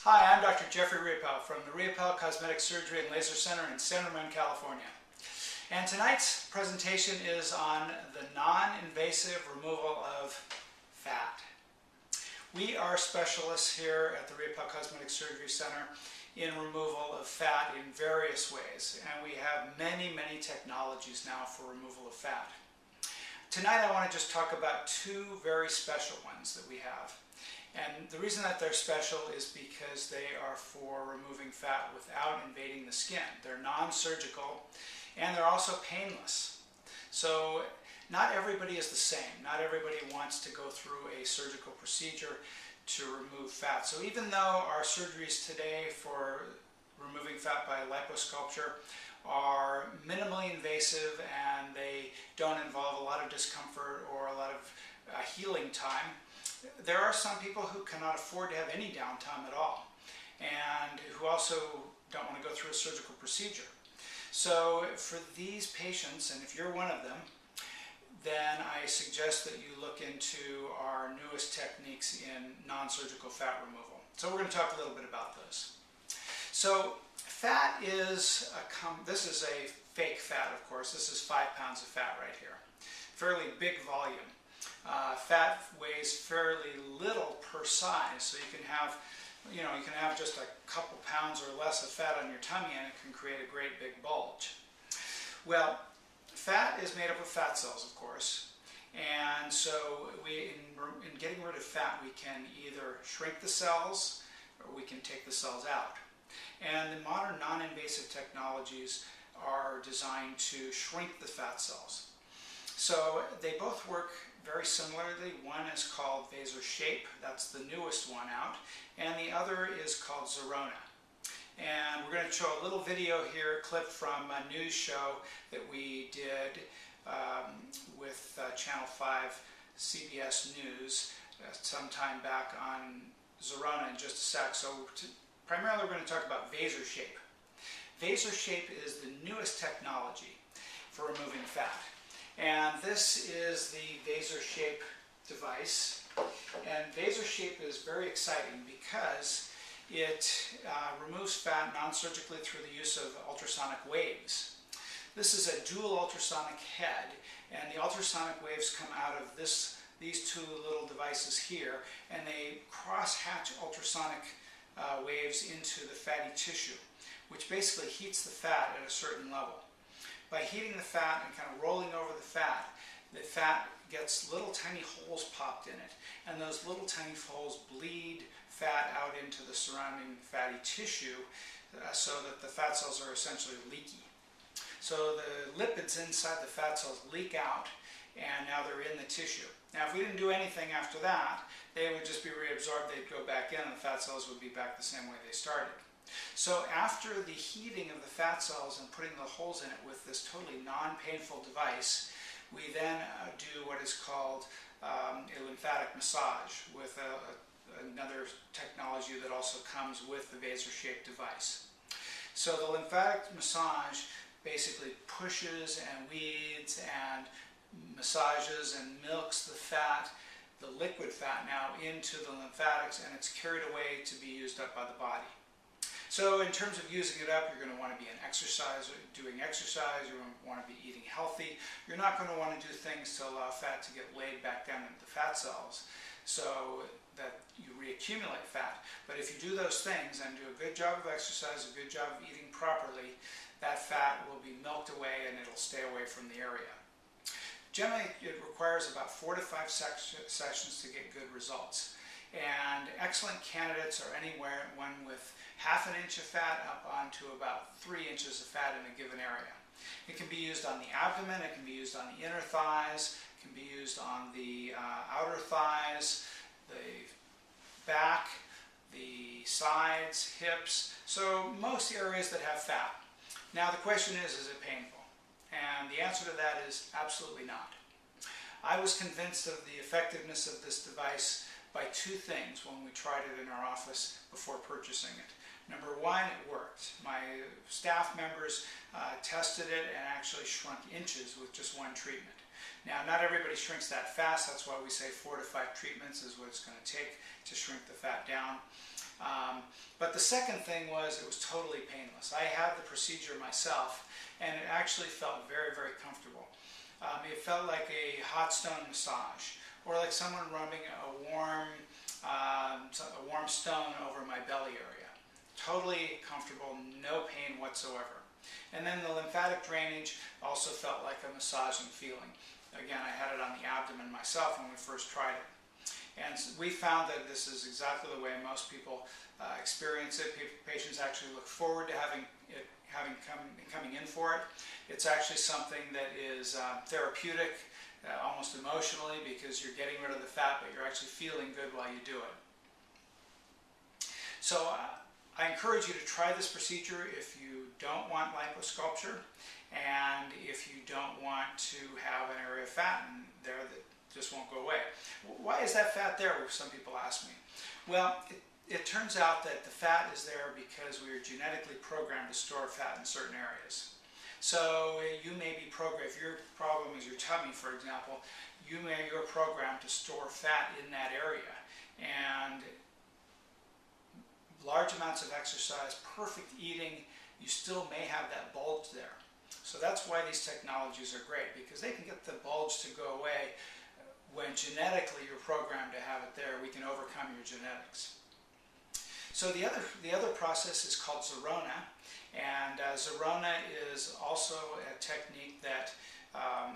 Hi, I'm Dr. Jeffrey Riopel from the Riopel Cosmetic Surgery and Laser Center in San Ramon, California. And tonight's presentation is on the non-invasive removal of fat. We are specialists here at the Riopel Cosmetic Surgery Center in removal of fat in various ways, and we have many technologies now for removal of fat. Tonight I want to just talk about two very special ones that we have. And the reason that they're special is because they are for removing fat without invading the skin. They're non-surgical and they're also painless. So not everybody is the same. Not everybody wants to go through a surgical procedure to remove fat. So even though our surgeries today for removing fat by liposculpture are minimally invasive and they don't involve a lot of discomfort or a lot of healing time, there are some people who cannot afford to have any downtime at all and who also don't want to go through a surgical procedure. So for these patients, and if you're one of them, then I suggest that you look into our newest techniques in non-surgical fat removal. So we're going to talk a little bit about those. So fat is this is a fake fat, of course. This is 5 pounds of fat right here. Fairly big volume. Fat weighs fairly little per size, so you can have just a couple pounds or less of fat on your tummy and it can create a great big bulge. Well, fat is made up of fat cells, of course, and so in getting rid of fat we can either shrink the cells or we can take the cells out. And the modern non-invasive technologies are designed to shrink the fat cells. So they both work very similarly. One is called Vaser Shape, that's the newest one out, and the other is called Zerona. And we're going to show a little video here, a clip from a news show that we did with Channel 5 CBS News sometime back on Zerona in just a sec. So primarily we're going to talk about Vaser Shape. Vaser Shape is the newest technology for removing fat. And this is the Vaser Shape device. And Vaser Shape is very exciting because it removes fat non-surgically through the use of ultrasonic waves. This is a dual ultrasonic head, and the ultrasonic waves come out of these two little devices here, and they cross-hatch ultrasonic waves into the fatty tissue, which basically heats the fat at a certain level. By heating the fat and kind of rolling over the fat gets little tiny holes popped in it, and those little tiny holes bleed fat out into the surrounding fatty tissue so that the fat cells are essentially leaky. So the lipids inside the fat cells leak out, and now they're in the tissue. Now if we didn't do anything after that, they would just be reabsorbed, they'd go back in, and the fat cells would be back the same way they started. So after the heating of the fat cells and putting the holes in it with this totally non-painful device, we then do what is called a lymphatic massage with another technology that also comes with the Vaser Shape device. So the lymphatic massage basically pushes and weeds and massages and milks the fat, the liquid fat now, into the lymphatics, and it's carried away to be used up by the body. So in terms of using it up, you're going to want to be doing exercise, you're going to want to be eating healthy. You're not going to want to do things to allow fat to get laid back down into the fat cells so that you reaccumulate fat. But if you do those things and do a good job of exercise, a good job of eating properly, that fat will be milked away and it'll stay away from the area. Generally, it requires about 4 to 5 sessions to get good results. And excellent candidates are one with ½ inch of fat up onto about 3 inches of fat in a given area. It can be used on the abdomen, it can be used on the inner thighs, it can be used on the outer thighs, the back, the sides, hips, so most areas that have fat. Now the question is it painful? And the answer to that is absolutely not. I was convinced of the effectiveness of this device by two things when we tried it in our office before purchasing it. Number one, it worked. My staff members tested it and actually shrunk inches with just one treatment. Now, not everybody shrinks that fast. That's why we say 4 to 5 treatments is what it's going to take to shrink the fat down. But But the second thing was it was totally painless. I had the procedure myself, and it actually felt very, very comfortable. It felt like a hot stone massage, or like someone rubbing a warm stone over my belly area. Totally comfortable, no pain whatsoever. And then the lymphatic drainage also felt like a massaging feeling. Again, I had it on the abdomen myself when we first tried it. And we found that this is exactly the way most people experience it. Patients actually look forward to coming in for it. It's actually something that is therapeutic, almost emotionally, because you're getting rid of the fat, but you're actually feeling good while you do it. So I encourage you to try this procedure if you don't want liposculpture, and if you don't want to have an area of fat in there that just won't go away. Why is that fat there? Some people ask me. Well, it turns out that the fat is there because we are genetically programmed to store fat in certain areas. So you may be programmed, if your problem is your tummy, for example, you're programmed to store fat in that area. And large amounts of exercise, perfect eating, you still may have that bulge there. So that's why these technologies are great, because they can get the bulge to go away. When genetically you're programmed to have it there, we can overcome your genetics. So the other process is called Zerona, and Zerona is also a technique that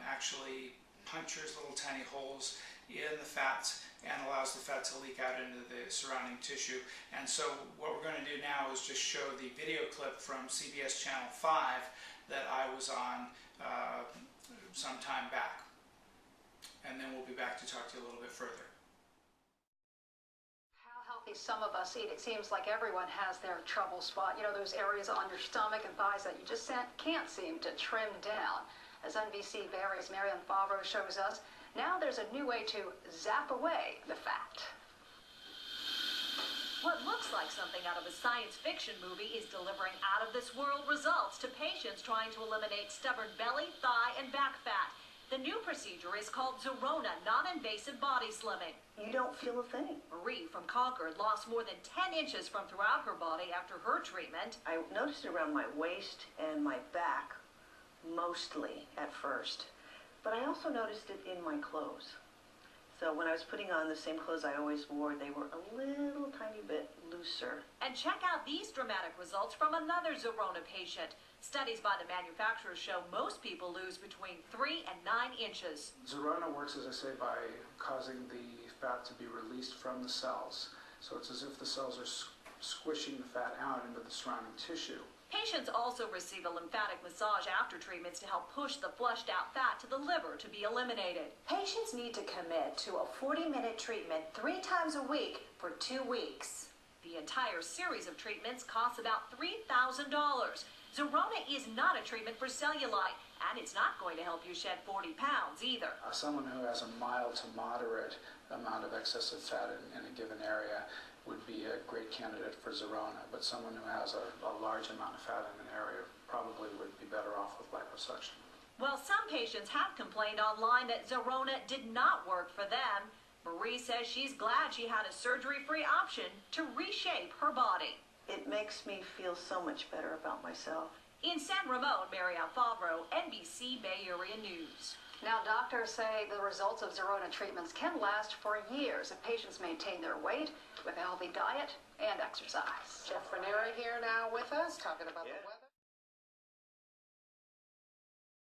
actually punctures little tiny holes in the fats and allows the fat to leak out into the surrounding tissue. And so what we're going to do now is just show the video clip from CBS Channel 5 that I was on some time back. And then we'll be back to talk to you a little bit further. How healthy some of us eat. It seems like everyone has their trouble spot. You know, those areas on your stomach and thighs that you just can't seem to trim down. As NBC Barry's Ramon Favreau shows us, now there's a new way to zap away the fat. What looks like something out of a science fiction movie is delivering out-of-this-world results to patients trying to eliminate stubborn belly, thigh, and back fat. The new procedure is called Zerona, non-invasive body slimming. You don't feel a thing. Marie from Concord lost more than 10 inches from throughout her body after her treatment. I noticed it around my waist and my back, mostly at first. But I also noticed it in my clothes. So when I was putting on the same clothes I always wore, they were a little tiny bit looser. And check out these dramatic results from another Zerona patient. Studies by the manufacturer show most people lose between 3 and 9 inches. Zerona works, as I say, by causing the fat to be released from the cells. So it's as if the cells are squishing the fat out into the surrounding tissue. Patients also receive a lymphatic massage after treatments to help push the flushed out fat to the liver to be eliminated. Patients need to commit to a 40-minute treatment 3 times a week for 2 weeks. The entire series of treatments costs about $3,000. Zerona is not a treatment for cellulite, and it's not going to help you shed 40 pounds either. Someone who has a mild to moderate amount of excessive fat in a given area would be a great candidate for Zerona, but someone who has a large amount of fat in an area probably would be better off with liposuction. Well, some patients have complained online that Zerona did not work for them. Marie says she's glad she had a surgery-free option to reshape her body. It makes me feel so much better about myself. In San Ramon, Ramon Favreau, NBC Bay Area News. Now, doctors say the results of Zerona treatments can last for years if patients maintain their weight with a healthy diet and exercise. Jeff Ranieri here now with us, talking about the weather.